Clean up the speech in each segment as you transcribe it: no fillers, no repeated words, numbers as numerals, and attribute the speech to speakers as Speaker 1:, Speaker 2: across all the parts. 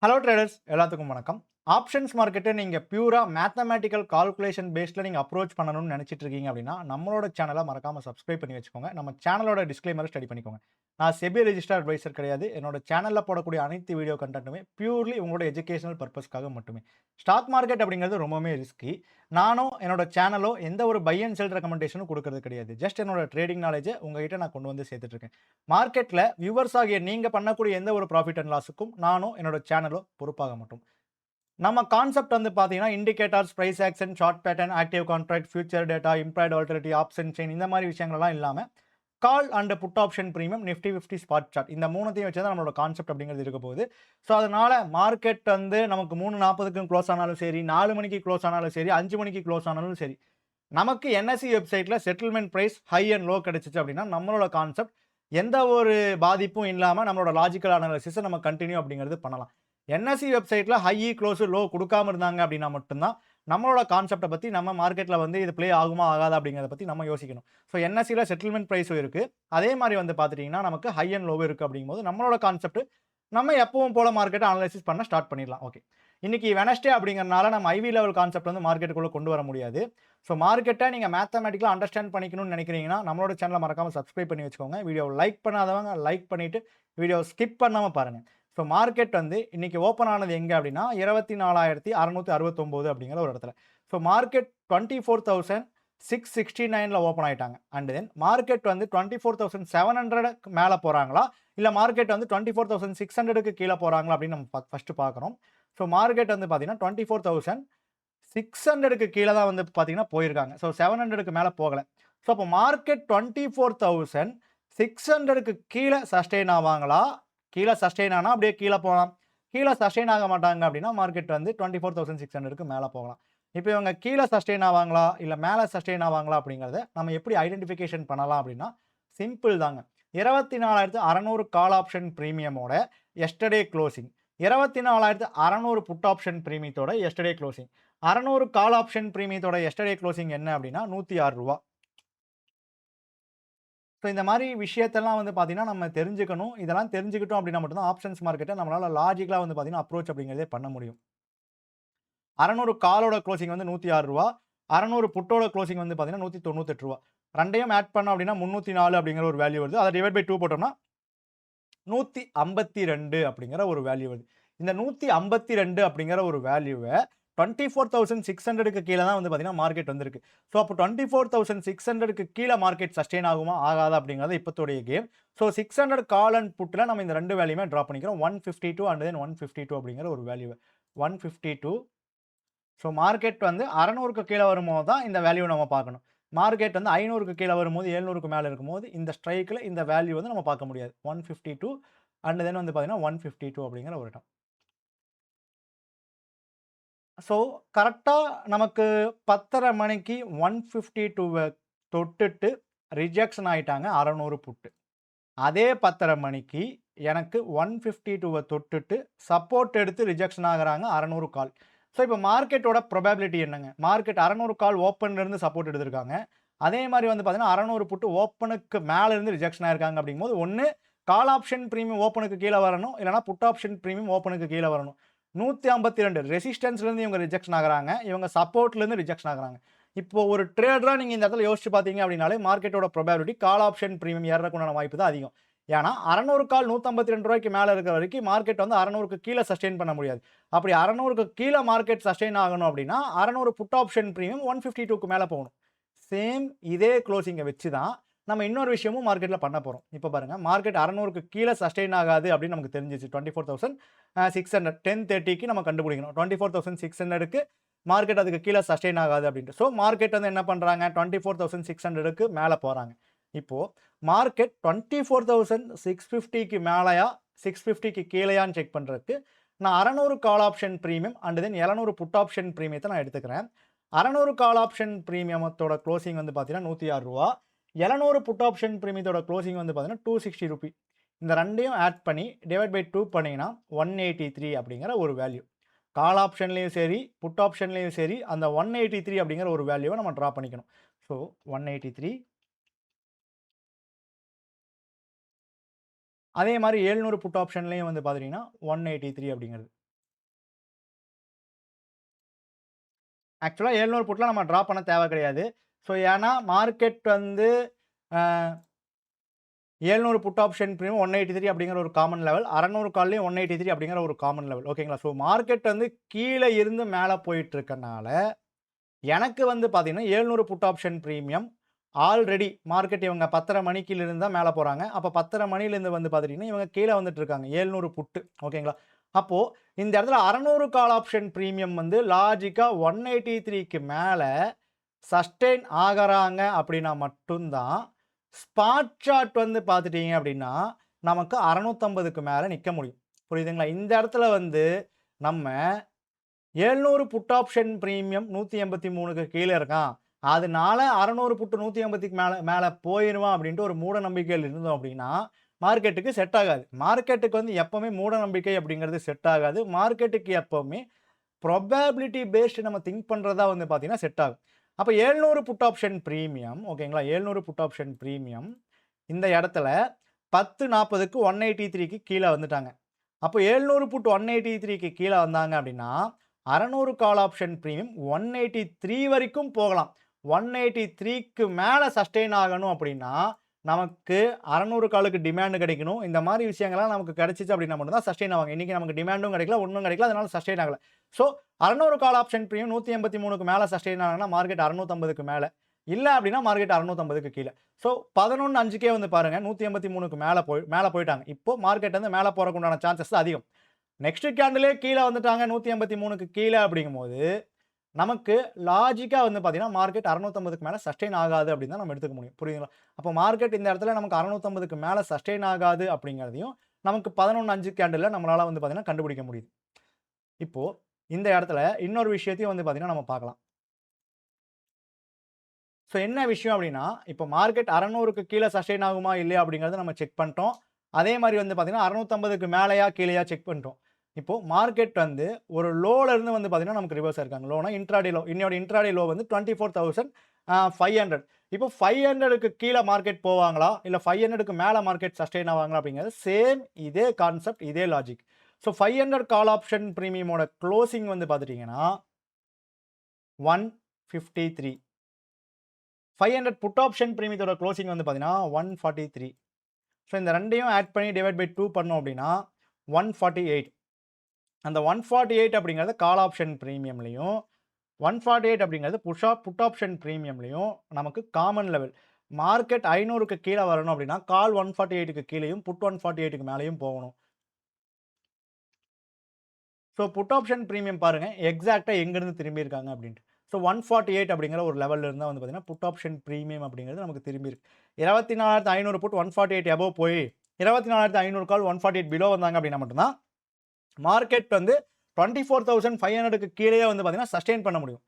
Speaker 1: Hello traders எல்லாத்துக்கும் வணக்கம். Options மார்க்கெட்டை நீங்க பியூரா மேத்தமேட்டிக்கல் கால்குலேஷன் பேஸ்ட்ல நீங்க அப்ரோச் பண்ணணும்னு நினைச்சிட்டு இருக்கீங்க அப்படின்னா, நம்மளோட சேனலை மறக்காம சப்ஸ்கிரைப் பண்ணி வச்சுக்கோங்க. நம்ம சேனலோட டிஸ்க்ளைமரை ஸ்டடி பண்ணிக்கோங்க. நான் செபி ரெஜிஸ்டர் அட்வைசர் கிடையாது. என்னோட சேனல்ல போடக்கூடிய அனைத்து வீடியோ கண்டென்ட்டுமே பியூர்லி உங்களோட எஜுகேஷனல் பர்பஸ்க்காக மட்டுமே. ஸ்டாக் மார்க்கெட் அப்படிங்கிறது ரொம்பவுமே ரிஸ்கி. நானும் என்னோட சேனலோ எந்த ஒரு பை அண்ட் செல் ரெக்கமெண்டேஷனும் கொடுக்கறது கிடையாது. ஜஸ்ட் என்னோட ட்ரேடிங் நாலேஜை உங்ககிட்ட நான் கொண்டு வந்து சேர்த்துட்டு இருக்கேன். மார்க்கெட்ல வியூவர்ஸ் ஆகிய நீங்க பண்ணக்கூடிய எந்த ஒரு ப்ராஃபிட் அண்ட் லாஸுக்கும் நானும் என்னோட சேனலோ பொறுப்பாக மாட்டோம். நம்ம கான்செப்ட் வந்து பார்த்தீங்கன்னா, indicators, price action, short pattern, active contract, future data, implied volatility, option chain இந்த மாரி விஷயங்கள்லாம் இல்லாம, call and put option premium, Nifty 50 spot chart இந்த 3த்தையும் வச்சு தான் நம்மளோட கான்செப்ட் அப்படிங்கிறது இருக்க போகுது. ஸோ, அதனால மார்க்கெட் வந்து நமக்கு 3:40க்கு க்ளோஸ் ஆனாலும் சரி, 4 மணிக்கு க்ளோஸ் ஆனாலும் சரி, 5 மணிக்கு க்ளோஸ் ஆனாலும் சரி, நமக்கு என்எஸ்இ வெப்சைட்ல settlement price high and low கிடைச்சுச்சு அப்படின்னா, நம்மளோட கான்செப்ட் எந்த ஒரு பாதிப்பும் இல்லாம நம்மளோட லாஜிக்கல் அனாலிசிஸ நம்ம கன்டின்யூ அப்படிங்கிறது பண்ணலாம். என்எஸ்இ வெப்சைட்ல ஹை, க்ளோஸ், லோ குடுக்காம இருந்தாங்க அப்படின்னா மட்டும் தான், நம்மளோட கான்செப்ட்ட பத்தி நம்ம மார்க்கெட்ல வந்து இது ப்ளே ஆகுமா? ஆகாதா? அப்படிங்கிறத பத்தி நம்ம யோசிக்கணும். ஸோ என்எஸ்இல செட்டில்மென்ட் பிரைஸும் இருக்கு. அதே மாரி வந்து பார்த்துட்டீங்கன்னா, நமக்கு ஹை அண்ட் லோவும் இருக்கு அப்படிங்கும்போது, நம்மளோட கான்செப்ட் நம்ம எப்பவும் போல மார்க்கெட்ட அனலைசிஸ் பண்ண ஸ்டார்ட் பண்ணிடலாம். ஓகே. இன்னைக்கு வெட்னஸ்டே அப்படிங்கிறனால நம்ம ஐவி லெவல் கான்செப்ட் வந்து மார்க்கெட்டுக்குள்ள கொண்டு வர முடியாது. ஸோ மார்க்கெட்ட நீங்க மேத்தமேட்டிக்கலா அண்டர்ஸ்டாண்ட் பண்ணிக்கணும்னு நினைக்கிறீங்கன்னா, நம்மளோட சேனல மறக்காம சப்ஸ்கிரைப் பண்ணி வச்சுக்கோங்க. வீடியோவ லைக் பண்ணாதவங்க லைக் பண்ணிட்டு, வீடியோவ ஸ்கிப் பண்ணாம பாருங்க. ஸோ மார்க்கெட் வந்து இன்னைக்கு ஓப்பன் ஆனது எங்க அப்படின்னா, 24,669 அப்படிங்கிற ஒரு இடத்துல. ஸோ மார்க்கெட் 24,669ல ஓப்பன் ஆயிட்டாங்க. அண்ட் தென் மார்க்கெட் வந்து 24,700க்கு மேல போறாங்களா? இல்ல மார்க்கெட் வந்து 24,600க்கு கீழ போறாங்களா? அப்படின்னு நம்ம ஃபர்ஸ்ட் பார்க்கணும். ஸோ மார்க்கெட் வந்து பார்த்தீங்கன்னா, 24,600க்கு கீழ தான் வந்து பார்த்தீங்கன்னா போயிருக்காங்க. ஸோ 700க்கு மேல போகல. ஸோ அப்போ மார்க்கெட் 24,600க்கு கீழ சஸ்டெயின் ஆவாங்களா? கீழ சஸ்டெயின் ஆனா அப்படியே கீழ போலாம். கீழ சஸ்டெயின் ஆக மாட்டாங்க அப்படின்னா, மார்க்கெட் வந்து 24,600க்கு மேல போகலாம். இப்ப இவங்க கீழ சஸ்டெயின் ஆவாங்களா? இல்ல மேல சஸ்டெயின் ஆவாங்களா? அப்படிங்கிறத நம்ம எப்படி ஐடென்டிஃபிகேஷன் பண்ணலாம் அப்படின்னா, சிம்பிள் தாங்க. 24,600 கால் ஆப்ஷன் பிரீமியமோட எஸ்டர்டே குளோசிங். 24,600 புட் ஆப்ஷன் பிரீமியத்தோட எஸ்டர்டே குளோசிங். 600 கால் ஆப்ஷன் பிரீமியத்தோட எஸ்டர்டே குளோசிங் என்ன அப்படின்னா, ரூ. 106. ஸோ இந்த மாரி விஷயத்தெல்லாம் வந்து பார்த்தீங்கன்னா, நம்ம தெரிஞ்சுக்கணும். இதெல்லாம் தெரிஞ்சுக்கிட்டோம் அப்படின்னா மட்டும் தான் ஆப்ஷன்ஸ் மார்க்கெட்ட நம்மளால லாஜிக்கலா வந்து பார்த்தீங்கன்னா, அப்ரோச் அப்படிங்கிறதே பண்ண முடியும். 600 காலோட குளோசிங் வந்து ரூ. 106. 600 புட்டோட குளோசிங் வந்து பார்த்தீங்கன்னா, ரூ. 198. 2யும் ஆட் பண்ணோம் அப்படின்னா 304 அப்படிங்கிற ஒரு வேல்யூ வருது. அத டிவைட் பை 2 போட்டோம்னா 152 அப்படிங்கிற ஒரு வேல்யூ வருது. இந்த 152 அப்படிங்கிற ஒரு வேல்யூவ 24,600க்கு கீழ தான் வந்து பார்த்தீங்கன்னா, மார்க்கெட் வந்திருக்கு. ஸோ அப்போ 24,600க்கு கீழ மார்க்கெட் சஸ்டெயின் ஆகுமா? ஆகாதா? அப்படிங்கிறது இப்பத்தோடைய கேம். ஸோ 600 கால் அண்ட் புட்ல நம்ம இந்த 2 வேல்யூமே டிரா பண்ணிக்கிறோம். 152 அண்ட் தென் 152 அப்படிங்கிற ஒரு வேல்யூவ. 152 ஸோ மார்க்கெட் வந்து 600க்கு கீழ வரும்போது தான் இந்த வேல்யூவ நம்ம பார்க்கணும். மார்க்கெட் வந்து 500க்கு கீழ வரும்போது, 700க்கு மேல இருக்கும்போது, இந்த ஸ்ட்ரைக்ல இந்த வேல்யூ வந்து நம்ம பார்க்க முடியாது. 152 அண்ட் தென் வந்து பார்த்தீங்கன்னா, 152 அப்படிங்கிற ஒரு இடம். ஸோ கரெக்ட்டா நமக்கு 10:30 மணிக்கு 152வ தொட்டுட்டு ரிஜெக்ஷன் ஆயிட்டாங்க 600 புட்டு. அதே 10:30 மணிக்கு எனக்கு 152வ தொட்டுட்டு சப்போர்ட் எடுத்து ரிஜெக்ஷன் ஆகுறாங்க 600 கால். ஸோ இப்போ மார்க்கெட்டோட ப்ராபபிலிட்டி என்னங்க? மார்க்கெட் 600 கால் ஓப்பன்ல இருந்து சப்போர்ட் எடுத்திருக்காங்க. அதே மாரி வந்து பார்த்தீங்கன்னா, 600 புட்டு ஓப்பனுக்கு மேல இருந்து ரிஜெக்ஷன் ஆயிருக்காங்க அப்படிங்கும்போது, ஒண்ணு கால் ஆப்ஷன் பிரீமியம் ஓப்பனுக்கு கீழ வரணும். இல்லன்னா புட் ஆப்ஷன் பிரீமியம் ஓப்பனுக்கு கீழ வரணும். 152 ரெசிஸ்டன்ஸ்ல இருந்து இவங்க ரிஜெக்ஷன் ஆகுறாங்க. இவங்க சப்போர்ட்ல இருந்து ரிஜெக்ஷன் ஆகுறாங்க. இப்போ ஒரு ட்ரேடரா நீங்க இந்த இடத்துல யோசிச்சு பார்த்தீங்க அப்படின்னாலே, மார்க்கெட்டோட ப்ராபபிலிட்டி கால் ஆப்ஷன் பிரீமியம் ஏறதுக்கு உண்டான வாய்ப்பு தான் அதிகம். ஏன்னா 600 கால் ரூ. 152க்கு மேல இருக்கிற வரைக்கும் மார்க்கெட் வந்து 600க்கு கீழ சஸ்டெயின் பண்ண முடியாது. அப்படி 600க்கு கீழ மார்க்கெட் சஸ்டெயின் ஆகணும் அப்படின்னா, 600 புட் ஆப்ஷன் பிரீமியம் 152க்கு மேல போகணும். சேம் இதே குளோசிங்க வச்சு தான் நம்ம இன்னொரு விஷயமும் மார்க்கெட்ல பண்ண போறோம். இப்ப பாருங்க, மார்க்கெட் 600க்கு கீழ சஸ்டெயின் ஆகாது அப்படின்னு நமக்கு தெரிஞ்சிச்சு. 24,600 10:30க்கு நம்ம கண்டுபிடிக்கணும். 24,600க்கு மார்க்கெட் அதுக்கு கீழ சஸ்டெயின் ஆகாது அப்படின்ட்டு. ஸோ மார்க்கெட் வந்து என்ன பண்றாங்க? 24,600க்கு மேல போறாங்க. இப்போ மார்க்கெட் 24,650க்கு மேலயா, 650க்கு கீழயான்னு செக் பண்றதுக்கு நான் 600 call option premium and then 700 put option பிரீமியத்த நான் எடுத்துக்கிறேன். 600 கால் ஆப்ஷன் பிரீமியமத்தோட குளோசிங் வந்து பார்த்தீங்கன்னா, ரூ. 106. 700 புட் ஆப்ஷன் பிரீமியத்தோட குளோசிங் வந்து பார்த்தீங்கன்னா, ரூ. 260. இந்த 2யும் ஆட் பண்ணி டிவைட் பை 2 பண்ணீங்கன்னா, 183 அப்படிங்கிற ஒரு வேல்யூ. கால் ஆப்ஷன்லயும் சரி, புட் ஆப்ஷன்லயும் சரி, அந்த 183 அப்படிங்கிற ஒரு வேல்யூவ நம்ம டிரா பண்ணிக்கணும். ஸோ 183 அதே மாரி 700 புட் ஆப்ஷன்லயும் வந்து பார்த்துட்டீங்கன்னா, 183 அப்படிங்கிறது. ஆக்சுவலா 700 புட்லாம் நம்ம டிரா பண்ண தேவை கிடையாது. ஸோ ஏன்னா மார்க்கெட் வந்து அ 700 புட் ஆப்ஷன் பிரீமியம் 183 அப்படிங்கிற ஒரு காமன் லெவல். 600 கால்லயும் 183 அப்படிங்கிற ஒரு காமன் லெவல். ஓகேங்களா? ஸோ மார்க்கெட் வந்து கீழ இருந்து மேல போயிட்டு இருக்கனால, எனக்கு வந்து பார்த்தீங்கன்னா 700 put option premium already market இவங்க 10:30 மணிக்கிலிருந்து தான் மேல போறாங்க. அப்ப 10:30 மணிலேருந்து வந்து பார்த்துட்டீங்கன்னா, இவங்க கீழ வந்துட்டு இருக்காங்க. 700 புட்டு. ஓகேங்களா? அப்போ இந்த இடத்துல 600 கால் ஆப்ஷன் பிரீமியம் வந்து லாஜிக்கா 183க்கு மேல சஸ்டெயின் ஆகுறாங்க அப்படின்னா மட்டும் தான், ஸ்பாட் சார்ட் வந்து பார்த்துட்டீங்க அப்படின்னா, நமக்கு 650க்கு மேல நிக்க முடியும். புரியுதுங்களா? இந்த இடத்துல வந்து நம்ம 700 புட் ஆப்ஷன் பிரீமியம் 183க்கு கீழ இருக்கான். அதனால 600 புட் 180க்கு மேல மேல போயிருவான் அப்படின்ட்டு ஒரு மூட நம்பிக்கையில இருந்தோம் அப்படின்னா, மார்க்கெட்டுக்கு செட் ஆகாது. மார்க்கெட்டுக்கு வந்து எப்பவுமே மூட நம்பிக்கை அப்படிங்கிறது செட் ஆகாது. மார்க்கெட்டுக்கு எப்பவுமே ப்ராபபிலிட்டி பேஸ்டு நம்ம திங்க் பண்றதா வந்து பார்த்தீங்கன்னா செட் ஆகும். அப்ப 700 புட் ஆப்ஷன் பிரீமியம் ஓகேங்களா? 700 புட் ஆப்ஷன் பிரீமியம் இந்த இடத்துல 10:40க்கு 183க்கு கீழ வந்துட்டாங்க. அப்போ 700 புட் 183க்கு கீழ வந்தாங்க அப்படின்னா, 600 கால் ஆப்ஷன் பிரீமியம் 183 வரைக்கும் போகலாம். 183க்கு மேல சஸ்டெயின் ஆகணும் அப்படின்னா, நமக்கு 600 காலுக்கு டிமாண்ட் கிடைக்கணும். இந்த மாரி விஷயங்கள்லாம் நமக்கு கிடைச்சுச்சு அப்படின்னா மட்டும் தான் சஸ்டெயின் ஆவாங்க. இன்னைக்கு நமக்கு டிமாண்டும் கிடைக்கல, ஒண்ணும் கிடைக்கல. அதனால சஸ்டெயின் ஆகல. ஸோ 600 கால் ஆப்ஷன் பிரீமியம் 183க்கு மேல சஸ்டெயின் ஆகுனா மார்க்கெட் 650க்கு மேல. இல்ல அப்படின்னா மார்க்கெட் 650க்கு கீழ. ஸோ 11:05க்கே வந்து பாருங்க 183க்கு மேல போயிட்டாங்க. இப்போ மார்க்கெட் வந்து மேல போறதுக்கு உண்டான சான்சஸ் அதிகம். நெக்ஸ்ட் கேண்டிலே கீழ வந்துட்டாங்க 183க்கு கீழ அப்படிங்கும்போது, நமக்கு லாஜிக்கா வந்து பார்த்தீங்கன்னா, மார்க்கெட் 650க்கு மேல சஸ்டெயின் ஆகாது அப்படின்னு தான் நம்ம எடுத்துக்க முடியும். புரியுதுங்களா? அப்போ மார்க்கெட் இந்த இடத்துல நமக்கு 650க்கு மேல சஸ்டெயின் ஆகாது அப்படிங்கிறதையும், நமக்கு 11:05 கேண்டில்ல நம்மளால வந்து பார்த்தீங்கன்னா கண்டுபிடிக்க முடியுது. இப்போ இந்த இடத்துல இன்னொரு விஷயத்தையும் வந்து பார்த்தீங்கன்னா நம்ம பார்க்கலாம். ஸோ என்ன விஷயம் அப்படின்னா, இப்போ மார்க்கெட் 600க்கு கீழ சஸ்டெயின் ஆகுமா இல்லையா அப்படிங்கிறத நம்ம செக் பண்ணிட்டோம். அதே மாரி வந்து பார்த்தீங்கன்னா, 650க்கு மேலயா கீழயா செக் பண்ணிட்டோம். இப்போ மார்க்கெட் வந்து ஒரு லோல இருந்து வந்து பார்த்தீங்கன்னா, நமக்கு ரிவர்ஸ் ஆயிருக்காங்க. லோனா இன்ட்ராடே லோ. இன்னையோட இன்ட்ராடே லோ வந்து 24,500. இப்போ 500க்கு கீழ மார்க்கெட் போவாங்களா? இல்ல 500க்கு மேல மார்க்கெட் சஸ்டெயின் ஆவாங்களா? அப்படிங்கிறது சேம் இதே கான்செப்ட், இதே லாஜிக். ஸோ 500 கால் ஆப்ஷன் பிரீமியமோட குளோசிங் வந்து பார்த்துட்டீங்கன்னா, 153. 500 புட் ஆப்ஷன் பிரீமியத்தோட குளோசிங் வந்து பார்த்தீங்கன்னா, 143. ஸோ இந்த 2யும் ஆட் பண்ணி டிவைட் பை 2 பண்ணோம் அப்படின்னா, 148. அந்த 148 அப்படிங்கிறது கால் ஆப்ஷன் பிரீமியம்லயும், 148 அப்படிங்கிறது புட் ஆப்ஷன் பிரீமியம்லயும் நமக்கு காமன் லெவல். மார்க்கெட் 500க்கு கீழ வரணும் அப்படின்னா, கால் 148க்கு கீழயும், புட் 148க்கு மேலயும் போகணும். ஸோ புட் ஆப்ஷன் பிரீமியம் பாருங்க, எக்ஸாக்ட்டா எங்கிருந்து திரும்பியிருக்காங்க அப்படின்ட்டு. ஸோ 148 அப்படிங்கிற ஒரு லெவல்ல இருந்தா வந்து பார்த்தீங்கன்னா, புட் ஆப்ஷன் பிரீமியம் அப்படிங்கிறது நமக்கு திரும்பியிருக்கு. 24,500 புட் 148 அபோவ் போய் 24,500 கால் 148 பிலோ வந்தாங்க அப்படின்னா மட்டும் தான், மார்க்கெட் வந்து 24,500க்கு கீழயே வந்து பார்த்தீங்கன்னா, சஸ்டெயின் பண்ண முடியும்.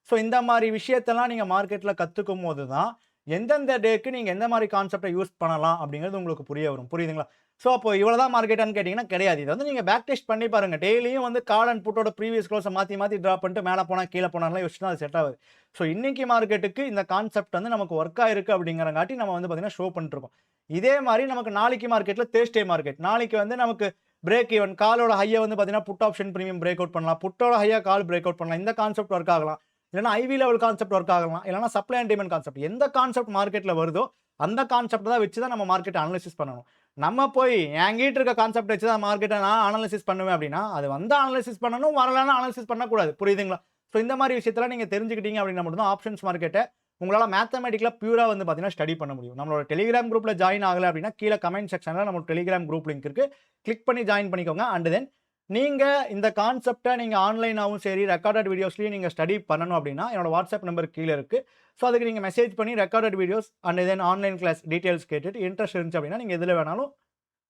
Speaker 1: ஸோ இந்த மாரி விஷயத்தெல்லாம் நீங்க மார்க்கெட்ல கத்துக்கும்போது தான், எந்தெந்த டேக்கு நீங்க எந்த மாரி கான்செப்ட்ட யூஸ் பண்ணலாம் அப்படிங்கிறது உங்களுக்கு புரிய வரும். புரியுதுங்களா? ஸோ அப்போ இவ்வளோதான் மார்க்கெட்டான்னு கேட்டீங்கன்னா கிடையாது. இத வந்து நீங்க பேக் டெஸ்ட் பண்ணி பாருங்க. டெய்லியும் வந்து கால் அண்ட் புட்டோட ப்ரீவியஸ் க்ளோஸ மாத்தி மாத்தி டிராப் பண்ணிட்டு மேல போனா, கீழ போனான்லாம் யோசிச்சுனா அது செட் ஆகாது. ஸோ இன்னைக்கு மார்க்கெட்டுக்கு இந்த கான்செப்ட் வந்து நமக்கு ஒர்க் ஆயிருக்கு அப்படிங்கிறங்காட்டி நம்ம வந்து பார்த்தீங்கன்னா, ஷோ பண்ணிட்டுருக்கோம். இதே மாரி நமக்கு நாளைக்கு மார்க்கெட்ல தேர்ஸ்டே மார்க்கெட். நாளைக்கு வந்து நமக்கு பிரேக் ஈவன் காலோட ஹைய வந்து பார்த்தீங்கன்னா, put option premium break out பண்ணலாம். புட்டோட ஹைய கால் பிரேக் அவுட் பண்ணலாம். இந்த கான்செப்ட் ஒர்க் ஆகலாம். இல்லன்னா ஐவி லெவல் கான்செப்ட் ஒர்க் ஆகலாம். இல்லன்னா சப்ளை அண்ட் டிமாண்ட் கான்செப்ட். எந்த கான்செப்ட் மார்க்கெட்ல வருதோ, அந்த கான்செப்ட் தான் வச்சு தான் நம்ம மார்க்கெட்ட அனலைசிஸ் பண்ணணும். நம்ம போய் என்கிட்ட இருக்க கான்செப்ட் வச்சு தான் மார்க்கெட்ட நான் அனலைசிஸ் பண்ணுவேன் அப்படின்னா, அது வந்தா அனலைசிஸ் பண்ணணும், வரலன்னா அனலைசிஸ் பண்ணக்கூடாது. புரியுதுங்களா? ஸோ இந்த மாரி விஷயத்தெல்லாம் நீங்க தெரிஞ்சுக்கிட்டீங்க அப்படின்னா மட்டும் தான் ஆப்ஷன்ஸ் மார்க்கெட்ட உங்களால மேத்தமேட்டிக்கலா பியூரா வந்து பார்த்தீங்கன்னா, ஸ்டடி பண்ண முடியும். நம்மளோட டெலிகிராம் குரூப்ல ஜாயின் ஆகல அப்படின்னா, கீழ கமெண்ட் செக்ஷன்ல நம்ம டெலிகிராம் குரூப் லிங்க் இருக்கு. கிளிக் பண்ணி ஜாயின் பண்ணிக்கோங்க. அண்ட் தென் நீங்க இந்த கான்செப்ட்ட நீங்க ஆன்லைனாவும் சரி, ரெக்கார்டட் வீடியோஸ்லயும் நீங்க ஸ்டடி பண்ணணும் அப்படின்னா, என்னோட வாட்ஸ்அப் நம்பர் கீழ இருக்கு. ஸோ அதுக்கு நீங்க மெசேஜ் பண்ணி recorded videos and then online class details கேட்டுட்டு இன்ட்ரெஸ்ட் இருந்துச்சு அப்படின்னா, நீங்க எதுல வேணாலும்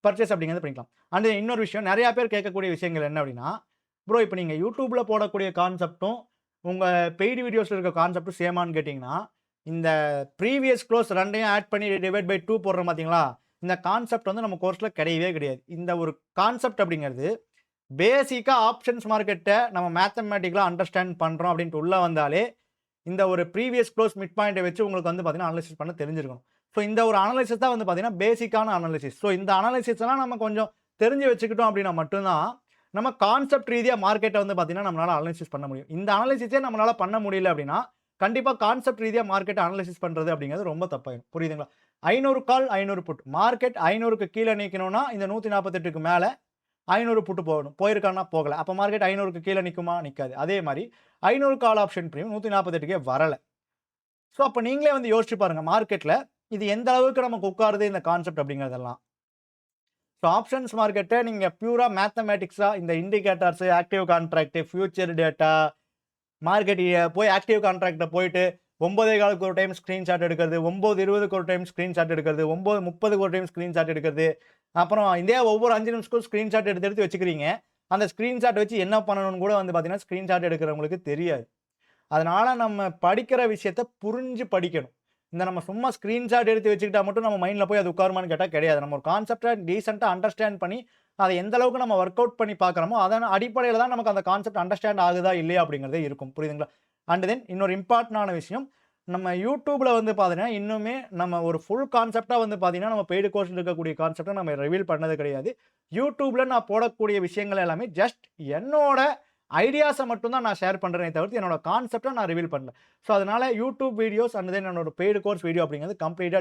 Speaker 1: பர்ச்சேஸ் அப்படிங்கிறது பண்ணிக்கலாம். அண்ட் இன்னொரு விஷயம் நெறைய பேர் கேட்கக்கூடிய விஷயங்கள் என்ன அப்படின்னா, ப்ரோ இப்ப நீங்க YouTubeல போடக்கூடிய கான்செப்ட்டும், உங்க பெய்டு வீடியோஸ்ல இருக்க கான்செப்ட்டும் சேமான்னு கேட்டீங்கன்னா, இந்த ப்ரீவியஸ் க்ளோஸ் 2யும் ஆட் பண்ணி டிவைட் பை 2 போடுறோம் பார்த்தீங்களா? இந்த கான்செப்ட் வந்து நம்ம கோர்ஸ்ல கிடையவே கிடையாது. இந்த ஒரு கான்செப்ட் அப்படிங்கிறது பேசிக்கா ஆப்ஷன்ஸ் மார்க்கெட்ட நம்ம மேத்தமேட்டிக்கலா அண்டர்ஸ்டாண்ட் பண்றோம் அப்படின்ட்டு உள்ள வந்தாலே, இந்த ஒரு ப்ரீவியஸ் க்ளோஸ் மிட் பாயிண்ட்ட வச்சு உங்களுக்கு வந்து பார்த்தீங்கன்னா, அனலைசிஸ் பண்ண தெரிஞ்சிருக்கணும். ஸோ இந்த ஒரு அனலைசிஸ் தான் வந்து பார்த்தீங்கன்னா, பேசிக்கான அனலைசிஸ். ஸோ இந்த அனலைசிஸ்லாம் நம்ம கொஞ்சம் தெரிஞ்சு வச்சுக்கிட்டோம் அப்படின்னா மட்டும் தான், நம்ம கான்செப்ட் ரீதியா மார்க்கெட்ட வந்து பார்த்தீங்கன்னா, நம்மளால அனலைசிஸ் பண்ண முடியும். இந்த அனலைசிஸே நம்மளால பண்ண முடியல அப்படின்னா, கண்டிப்பா கான்செப்ட் ரீதியா மார்க்கெட்ட அனலைசிஸ் பண்றது அப்படிங்கிறது ரொம்ப தப்பாயிரும். புரியுதுங்களா? 500 கால், 500 புட். மார்க்கெட் 500க்கு கீழ நிக்கணும்னா, இந்த 148க்கு மேல 500 புட் போகணும். போயிருக்கான்னா போகல. அப்ப மார்க்கெட் 500க்கு கீழ நிக்குமா? நிக்காது. அதே மாரி 500 கால் ஆப்ஷன் பிரீமியம் 148க்கே வரல. ஸோ அப்ப நீங்களே வந்து யோசிச்சு பாருங்க. மார்க்கெட்ல இது எந்த அளவுக்கு நமக்கு உட்காருது இந்த கான்செப்ட் அப்படிங்கிறதெல்லாம். ஸோ ஆப்ஷன்ஸ் மார்க்கெட்ட நீங்க பியூரா மேத்தமேட்டிக்ஸா இந்த indicators, active contract, future data, market போய் ஆக்டிவ் கான்ட்ராக்ட்ட போயிட்டு 9:15க்கு ஒரு டைம் ஸ்கிரீன்ஷாட் எடுக்கிறது, 9:20க்கு ஒரு டைம் ஸ்கிரீன்ஷாட் எடுக்கிறது, 9:30க்கு ஒரு டைம் ஸ்கிரீன்ஷாட் எடுக்கிறது. அப்புறம் இதே ஒவ்வொரு 5 நிமிஷத்துக்கும் ஸ்கிரீன்ஷாட் எடுத்து எடுத்து வச்சுக்கிறீங்க. அந்த ஸ்கிரீன்ஷாட் வச்சு என்ன பண்ணணும்னு கூட வந்து பார்த்தீங்கன்னா, ஸ்கிரீன்ஷாட் எடுக்கிறவங்களுக்கு தெரியாது. அதனால நம்ம படிக்கிற விஷயத்த புரிஞ்சு படிக்கணும். இந்த நம்ம சும்மா ஸ்கிரீன்ஷாட் எடுத்து வச்சுக்கிட்டா மட்டும் நம்ம மைண்ட்ல போய் அது உட்காருமான்னு கேட்டா கிடையாது. நம்ம ஒரு கான்செப்ட்ட டீசென்ட்டா அண்டர்ஸ்டாண்ட் பண்ணி, அத எந்த அளவுக்கு நம்ம வொர்க் அவுட் பண்ணி பார்க்குறோமோ, அதன் அடிப்படையில தான் நமக்கு அந்த கான்செப்ட் அண்டர்ஸ்டாண்ட் ஆகுதா, இல்லையா அப்படிங்கிறதே இருக்கும். புரியுதுங்களா? அண்ட் தென் இன்னொரு இம்பார்ட்டன்டான விஷயம், நம்ம YouTubeல வந்து பார்த்தீங்கன்னா, இன்னுமே நம்ம ஒரு ஃபுல் கான்செப்ட்டா வந்து பார்த்தீங்கன்னா, நம்ம பெய்டு கோர்ஸ்ல இருக்கக்கூடிய கான்செப்ட்ட நம்ம ரிவீல் பண்ணது கிடையாது. YouTubeல நான் போடக்கூடிய விஷயங்கள் எல்லாமே ஜஸ்ட் என்னோட ஐடியாஸ மட்டும் தான் நான் ஷேர் பண்றேனே தவிர்த்து, என்னோட கான்செப்ட்ட நான் ரிவீல் பண்ணல. ஸோ அதனால YouTube வீடியோஸ் அண்ட் தென் என்னோட பெய்டு கோர்ஸ் வீடியோ அப்படிங்கிறது கம்ப்ளீட்டா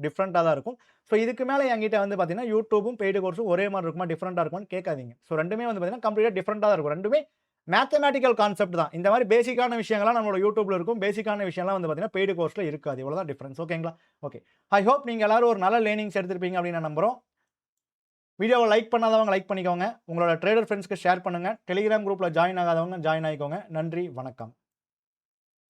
Speaker 1: டிஃபரெண்ட்டா தான் இருக்கும். ஸோ இதுக்கு மேல என்கிட்ட வந்து பார்த்தீங்கன்னா, YouTubeம் பெய்டு கோர்ஸும் ஒரே மாரி இருக்குமா, டிஃபரெண்ட்டா இருக்குமான்னு கேட்காதீங்க. ஸோ 2மே வந்து பார்த்தீங்கன்னா, கம்ப்ளீட்டா டிஃபரெண்ட்டா தான் இருக்கும். 2மே மேத்தமேட்டிக்கல் கான்செப்ட் தான். இந்த மாரி பேசிக்கான விஷயங்கள்லாம் நம்மளோட YouTubeல இருக்கும். பேசிக்கான விஷயம்லாம் வந்து பார்த்தீங்கன்னா, பெய்டு கோர்ஸ்ல இருக்காது. இவ்வளவு தான் டிஃபரன்ஸ். ஓகேங்களா? ஓகே. ஐ ஹோப் நீங்க எல்லாரும் ஒரு நல்ல லேர்னிங்ஸ் எடுத்திருப்பீங்க அப்படின்னு நான் நம்புறோம். வீடியோவ லைக் பண்ணாதவங்க லைக் பண்ணிக்கோங்க. உங்களோட ட்ரேடர் ஃபிரெண்ட்ஸ்க்கு ஷேர் பண்ணுங்க. டெலிகிராம் குரூப்ல ஜாயின் ஆகாதவங்க ஜாயின் ஆயிக்கோங்க. நன்றி, வணக்கம்.